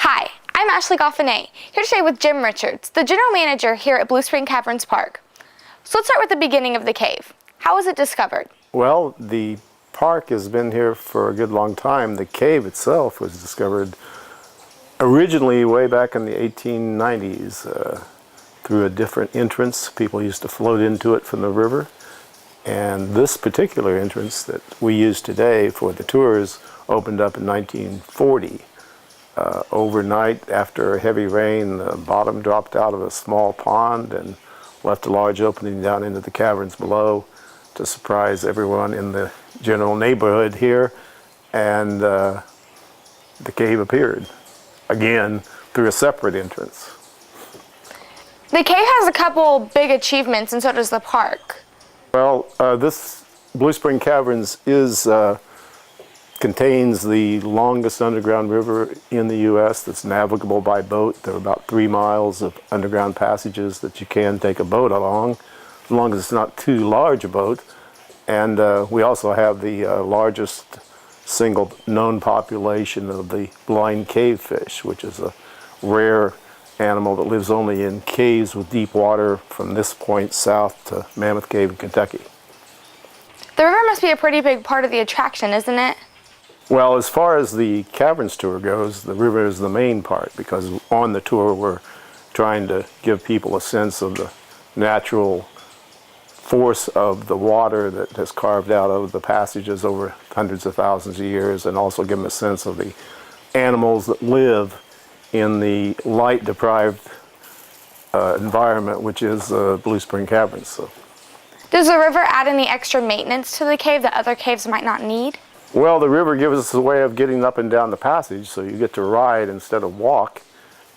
Hi, I'm Ashley Goffinet, here today with Jim Richards, the general manager here at Blue Spring Caverns Park. So let's start with the beginning of the cave. How was it discovered? Well, the park has been here for a good long time. The cave itself was discovered originally way back in the 1890s through a different entrance. People used to float into it from the river. And this particular entrance that we use today for the tours opened up in 1940. Overnight, after heavy rain, the bottom dropped out of a small pond and left a large opening down into the caverns below to surprise everyone in the general neighborhood here. And the cave appeared again through a separate entrance. The cave has a couple big achievements, and so does the park. Well, this Blue Spring Caverns contains the longest underground river in the U.S. that's navigable by boat. There are about 3 miles of underground passages that you can take a boat along, as long as it's not too large a boat. And we also have the largest single known population of the blind cavefish, which is a rare animal that lives only in caves with deep water from this point south to Mammoth Cave in Kentucky. The river must be a pretty big part of the attraction, isn't it? Well, as far as the Caverns tour goes, the river is the main part, because on the tour we're trying to give people a sense of the natural force of the water that has carved out of the passages over hundreds of thousands of years, and also give them a sense of the animals that live in the light-deprived environment, which is Blue Spring Caverns. So. Does the river add any extra maintenance to the cave that other caves might not need? Well, the river gives us a way of getting up and down the passage, so you get to ride instead of walk,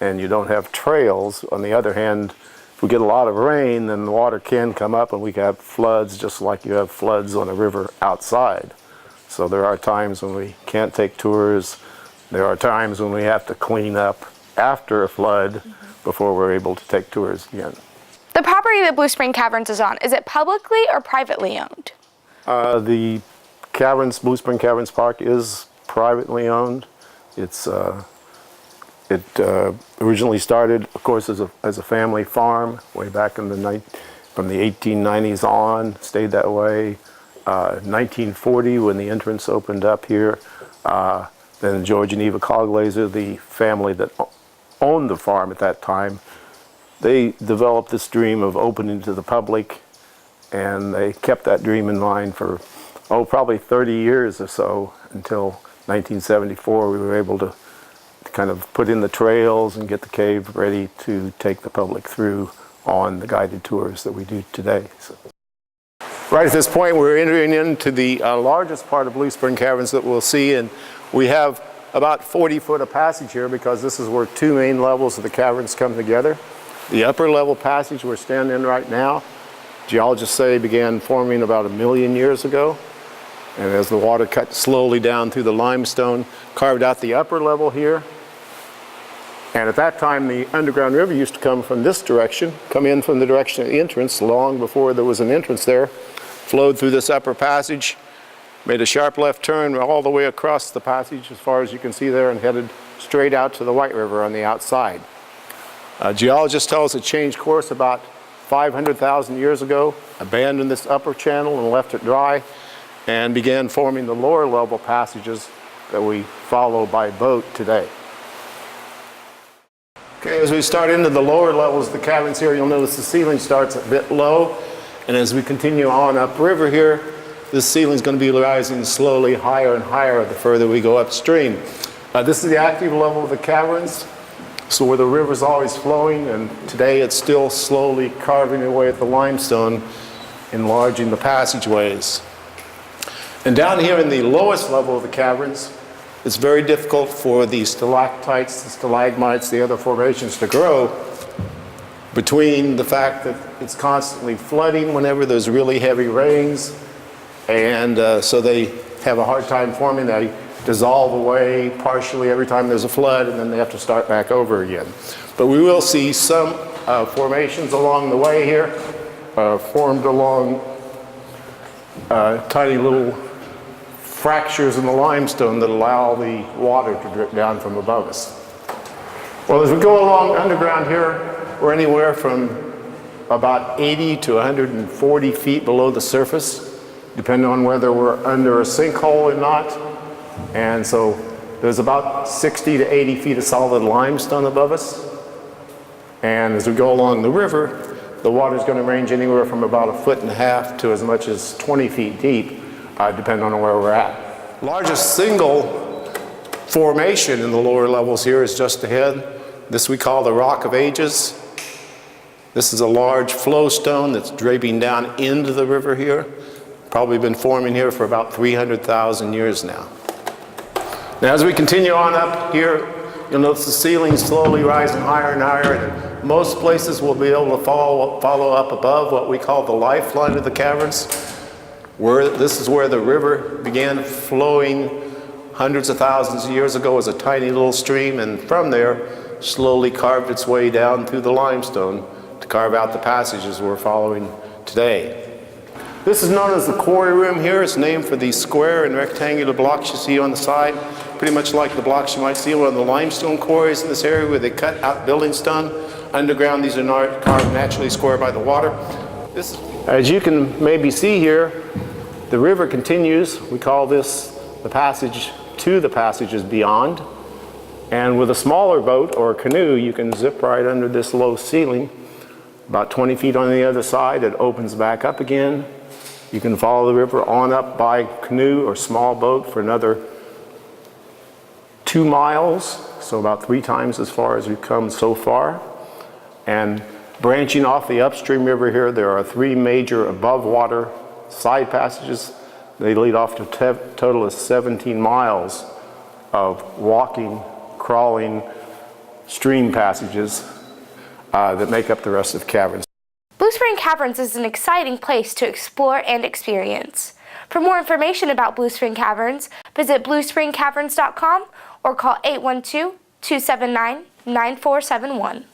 and you don't have trails. On the other hand, if we get a lot of rain, then the water can come up and we can have floods just like you have floods on a river outside. So there are times when we can't take tours. There are times when we have to clean up after a flood before we're able to take tours again. The property that Blue Spring Caverns is on, is it publicly or privately owned? The Blue Spring Caverns Park is privately owned. It originally started, of course, as a family farm way back from the 1890s on, stayed that way. 1940, when the entrance opened up here, then George and Eva Coglaser, the family that owned the farm at that time, they developed this dream of opening to the public, and they kept that dream in mind for probably 30 years or so, until 1974 we were able to kind of put in the trails and get the cave ready to take the public through on the guided tours that we do today. So. Right at this point we're entering into the largest part of Blue Spring Caverns that we'll see, and we have about 40 foot of passage here because this is where 2 main levels of the caverns come together. The upper level passage we're standing in right now, geologists say began forming about 1 million years ago. And as the water cut slowly down through the limestone, carved out the upper level here. And at that time, the underground river used to come from this direction, come in from the direction of the entrance, long before there was an entrance there, flowed through this upper passage, made a sharp left turn all the way across the passage as far as you can see there, and headed straight out to the White River on the outside. Geologists tell us it changed course about 500,000 years ago, abandoned this upper channel and left it dry, and began forming the lower level passages that we follow by boat today. Okay, as we start into the lower levels of the caverns here, you'll notice the ceiling starts a bit low, and as we continue on upriver here, this ceiling is going to be rising slowly higher and higher the further we go upstream. This is the active level of the caverns, so where the river's always flowing, and today it's still slowly carving away at the limestone, enlarging the passageways. And down here in the lowest level of the caverns, it's very difficult for the stalactites, the stalagmites, the other formations to grow, between the fact that it's constantly flooding whenever there's really heavy rains, and so they have a hard time forming. They dissolve away partially every time there's a flood, and then they have to start back over again. But we will see some formations along the way here, formed along tiny little fractures in the limestone that allow the water to drip down from above us. Well, as we go along underground here, we're anywhere from about 80 to 140 feet below the surface, depending on whether we're under a sinkhole or not. And so there's about 60 to 80 feet of solid limestone above us. And as we go along the river, the water's going to range anywhere from about 1.5 feet to as much as 20 feet deep, depending on where we're at. Largest single formation in the lower levels here is just ahead. This we call the Rock of Ages. This is a large flowstone that's draping down into the river here. Probably been forming here for about 300,000 years now. Now as we continue on up here, you'll notice the ceiling slowly rising higher and higher. And most places will be able to follow up above what we call the lifeline of the caverns. This is where the river began flowing hundreds of thousands of years ago as a tiny little stream, and from there slowly carved its way down through the limestone to carve out the passages we're following today. This is known as the quarry room here. It's named for these square and rectangular blocks you see on the side, pretty much like the blocks you might see on the limestone quarries in this area where they cut out building stone. Underground, these are carved naturally square by the water. As you can maybe see here, the river continues. We call this the passage to the passages beyond. And with a smaller boat or a canoe, you can zip right under this low ceiling. About 20 feet on the other side, it opens back up again. You can follow the river on up by canoe or small boat for another 2 miles, so about 3 times as far as we've come so far. And branching off the upstream river here, there are 3 major above water side passages. They lead off to a total of 17 miles of walking, crawling stream passages that make up the rest of Caverns. Blue Spring Caverns is an exciting place to explore and experience. For more information about Blue Spring Caverns, visit bluespringcaverns.com or call 812-279-9471.